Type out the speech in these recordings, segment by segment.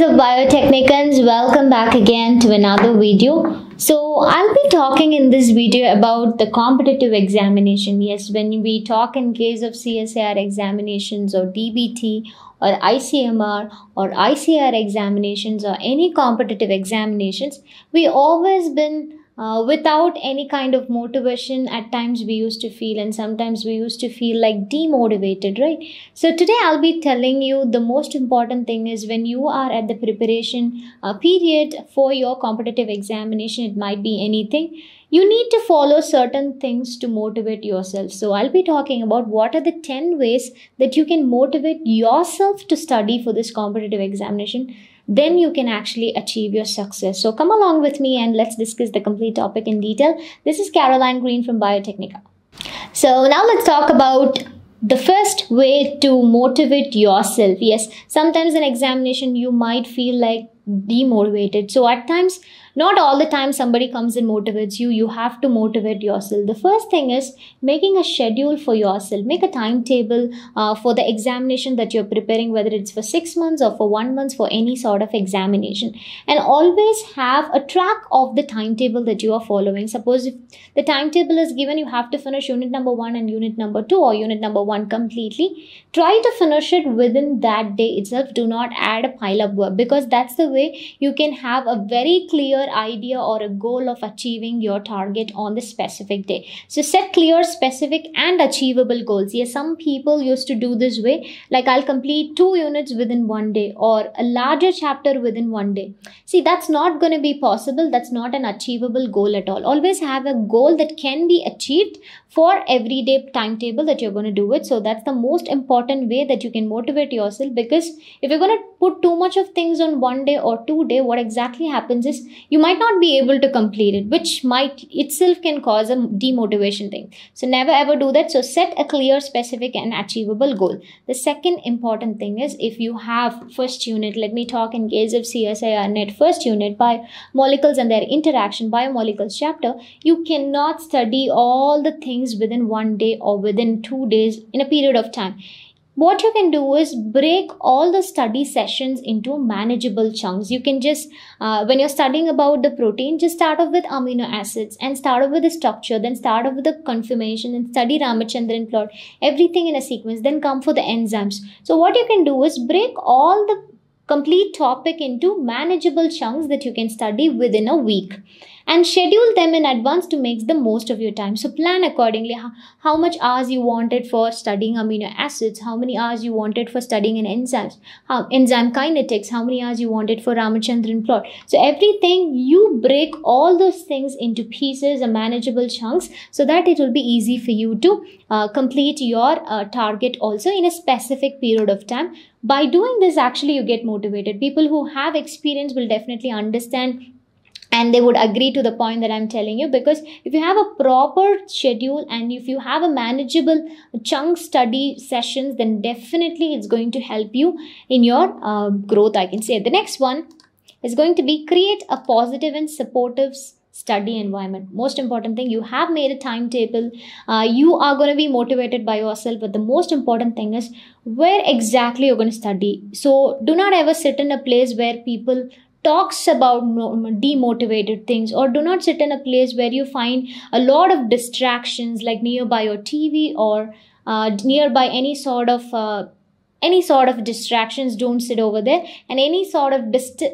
Hello biotechnicans, welcome back again to another video. So I'll be talking in this video about the competitive examination. Yes, when we talk in case of CSIR examinations or DBT or ICMR or ICR examinations or any competitive examinations, we always been without any kind of motivation. At times we used to feel, and sometimes we used to feel like demotivated, right? So today I'll be telling you the most important thing is when you are at the preparation period for your competitive examination, it might be anything. You need to follow certain things to motivate yourself. So I'll be talking about what are the 10 ways that you can motivate yourself to study for this competitive examination. Then you can actually achieve your success. So come along with me and let's discuss the complete topic in detail. This is Caroline Green from Biotechnica. So now let's talk about the first way to motivate yourself. Yes, sometimes in examination you might feel like demotivated. So at times, not all the time somebody comes and motivates you. You have to motivate yourself. The first thing is making a schedule for yourself. Make a timetable for the examination that you're preparing, whether it's for 6 months or for 1 month, for any sort of examination. And always have a track of the timetable that you are following. Suppose if the timetable is given, you have to finish unit number 1 and unit number 2 or unit number 1 completely. Try to finish it within that day itself. Do not add a pile of work, because that's the way you can have a very clear idea or a goal of achieving your target on the specific day. So set clear, specific and achievable goals. Yes, some people used to do this way, like I'll complete 2 units within 1 day or a larger chapter within 1 day. See, that's not going to be possible. That's not an achievable goal at all. Always have a goal that can be achieved for everyday timetable that you're going to do it. So that's the most important way that you can motivate yourself, because if you're going to put too much of things on 1 day or 2 day, what exactly happens is you might not be able to complete it, which might itself can cause a demotivation thing. So never ever do that. So set a clear, specific and achievable goal. The second important thing is, if you have first unit, let me talk in case of CSIR net first unit, by molecules and their interaction, biomolecules chapter, you cannot study all the things within 1 day or within 2 days in a period of time. What you can do is break all the study sessions into manageable chunks. You can just, when you're studying about the protein, just start off with amino acids and start off with the structure, then start off with the conformation and study Ramachandran plot, everything in a sequence, then come for the enzymes. So what you can do is break all the complete topic into manageable chunks that you can study within a week, and schedule them in advance to make the most of your time. So plan accordingly how much hours you wanted for studying amino acids, how many hours you wanted for studying an enzymes, enzyme kinetics, how many hours you wanted for Ramachandran plot. So everything, you break all those things into pieces and manageable chunks, so that it will be easy for you to complete your target also in a specific period of time. By doing this, actually you get motivated. People who have experience will definitely understand and they would agree to the point that I'm telling you, because if you have a proper schedule and if you have a manageable chunk study sessions, then definitely it's going to help you in your growth, I can say. The next one is going to be create a positive and supportive study environment. Most important thing, you have made a timetable, you are going to be motivated by yourself, but the most important thing is where exactly you're going to study. So do not ever sit in a place where people talks about demotivated things, or do not sit in a place where you find a lot of distractions, like nearby your TV or nearby any sort of distractions. Don't sit over there. And any sort of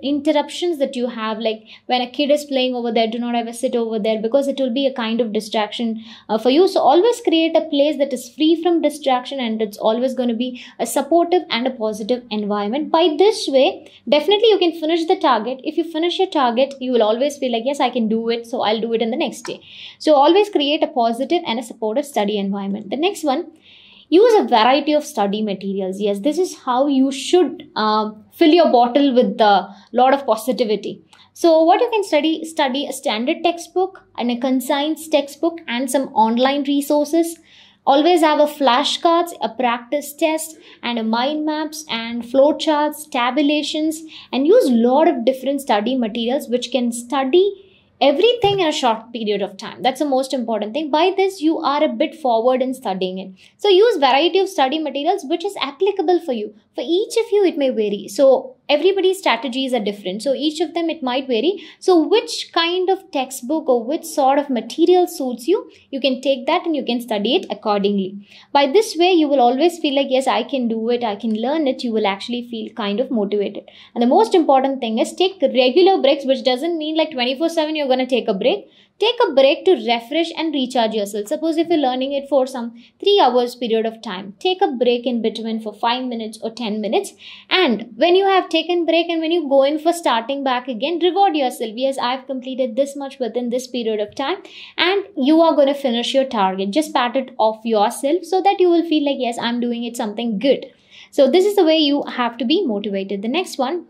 interruptions that you have, like when a kid is playing over there, do not ever sit over there, because it will be a kind of distraction for you. So always create a place that is free from distraction, and it's always going to be a supportive and a positive environment. By this way, definitely you can finish the target. If you finish your target, you will always feel like, yes, I can do it, so I'll do it in the next day. So always create a positive and a supportive study environment. The next one, use a variety of study materials. Yes, this is how you should fill your bottle with a lot of positivity. So what you can study a standard textbook and a concise textbook and some online resources. Always have a flashcards, a practice test, and a mind maps and flowcharts, tabulations, and use a lot of different study materials which can study everything in a short period of time. That's the most important thing. By this, you are a bit forward in studying it. So use variety of study materials which is applicable for you. For each of you, it may vary. So everybody's strategies are different. So each of them, it might vary. So which kind of textbook or which sort of material suits you, you can take that and you can study it accordingly. By this way, you will always feel like, yes, I can do it, I can learn it. You will actually feel kind of motivated. And the most important thing is take regular breaks, which doesn't mean like 24/7 you're going to take a break. Take a break to refresh and recharge yourself. Suppose if you're learning it for some 3 hours period of time, take a break in between for 5 minutes or 10 minutes. And when you have taken break and when you go in for starting back again, reward yourself. Yes, I've completed this much within this period of time and you are going to finish your target. Just pat it off yourself so that you will feel like, yes, I'm doing it something good. So this is the way you have to be motivated. The next one,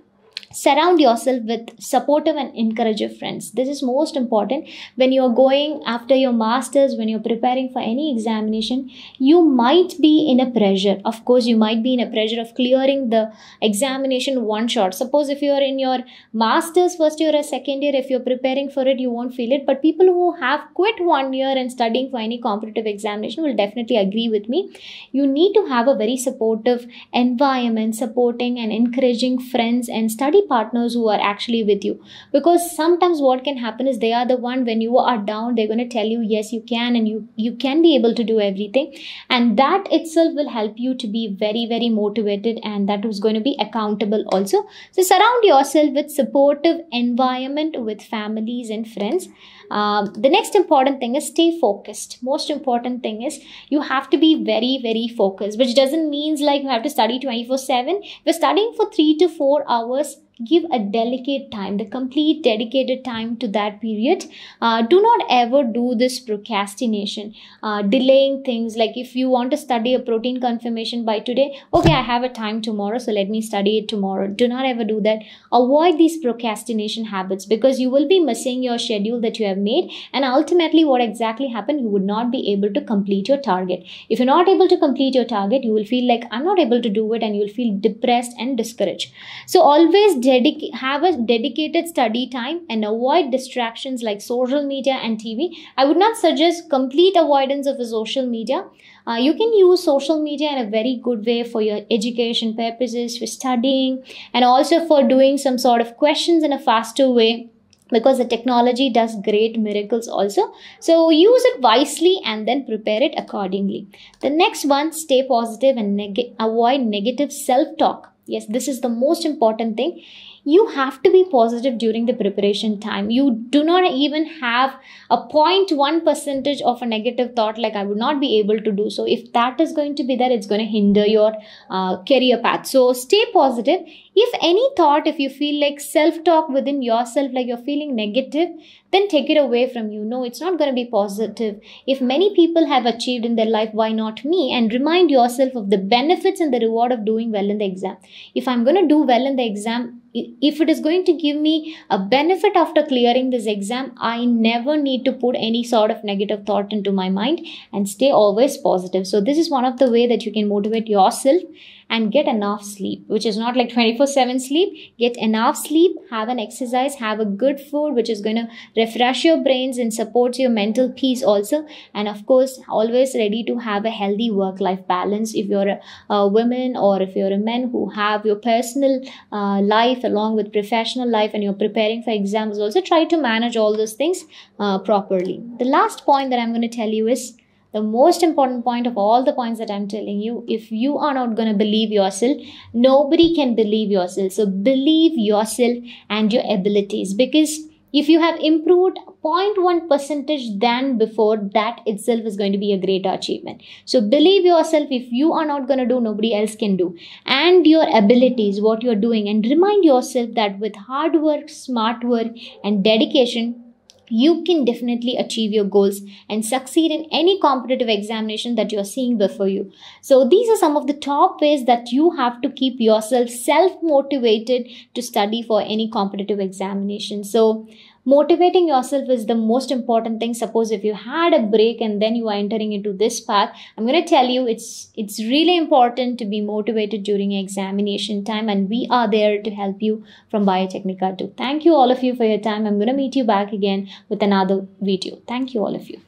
surround yourself with supportive and encouraging friends. This is most important. When you're going after your masters, when you're preparing for any examination, you might be in a pressure. Of course, you might be in a pressure of clearing the examination one shot. Suppose if you're in your masters first year or second year, if you're preparing for it, you won't feel it. But people who have quit 1 year and studying for any competitive examination will definitely agree with me. You need to have a very supportive environment, supporting and encouraging friends and study partners who are actually with you, because sometimes what can happen is they are the one, when you are down, they're going to tell you, yes, you can, and you can be able to do everything, and that itself will help you to be very, very motivated, and that is going to be accountable also. So surround yourself with supportive environment, with families and friends. The next important thing is stay focused. Most important thing is you have to be very, very focused, which doesn't mean like you have to study 24/7. If you're studying for 3 to 4 hours, give a delicate time, the complete dedicated time to that period. Do not ever do this procrastination, delaying things. Like if you want to study a protein confirmation by today, okay, I have a time tomorrow, so let me study it tomorrow. Do not ever do that. Avoid these procrastination habits, because you will be missing your schedule that you have made, and ultimately what exactly happened, you would not be able to complete your target. If you're not able to complete your target, you will feel like, I'm not able to do it, and you'll feel depressed and discouraged. So always have a dedicated study time and avoid distractions like social media and TV. I would not suggest complete avoidance of the social media. You can use social media in a very good way for your education purposes, for studying, and also for doing some sort of questions in a faster way, because the technology does great miracles also. So use it wisely and then prepare it accordingly. The next one, stay positive and avoid negative self-talk. Yes, this is the most important thing. You have to be positive during the preparation time. You do not even have a 0.1% of a negative thought like, I would not be able to do so. If that is going to be there, it's going to hinder your career path. So stay positive. If any thought, if you feel like self-talk within yourself, like you're feeling negative, then take it away from you. No, it's not going to be positive. If many people have achieved in their life, why not me? And remind yourself of the benefits and the reward of doing well in the exam. If I'm going to do well in the exam, if it is going to give me a benefit after clearing this exam, I never need to put any sort of negative thought into my mind, and stay always positive. So this is one of the way that you can motivate yourself. And get enough sleep, which is not like 24/7 sleep. Get enough sleep, have an exercise, have a good food, which is going to refresh your brains and supports your mental peace also. And of course, always ready to have a healthy work-life balance. If you're a woman or if you're a man who have your personal life along with professional life, and you're preparing for exams, also try to manage all those things properly. The last point that I'm going to tell you is the most important point of all the points that I'm telling you. If you are not going to believe yourself, nobody can believe yourself. So believe yourself and your abilities, because if you have improved 0.1% than before, that itself is going to be a great achievement. So believe yourself. If you are not going to do, nobody else can do. And your abilities, what you're doing, and remind yourself that with hard work, smart work, and dedication, you can definitely achieve your goals and succeed in any competitive examination that you're seeing before you. So these are some of the top ways that you have to keep yourself self-motivated to study for any competitive examination. So motivating yourself is the most important thing. Suppose if you had a break and then you are entering into this path, I'm going to tell you it's really important to be motivated during examination time, and we are there to help you from Biotecnika too. Thank you all of you for your time. I'm going to meet you back again with another video. Thank you all of you.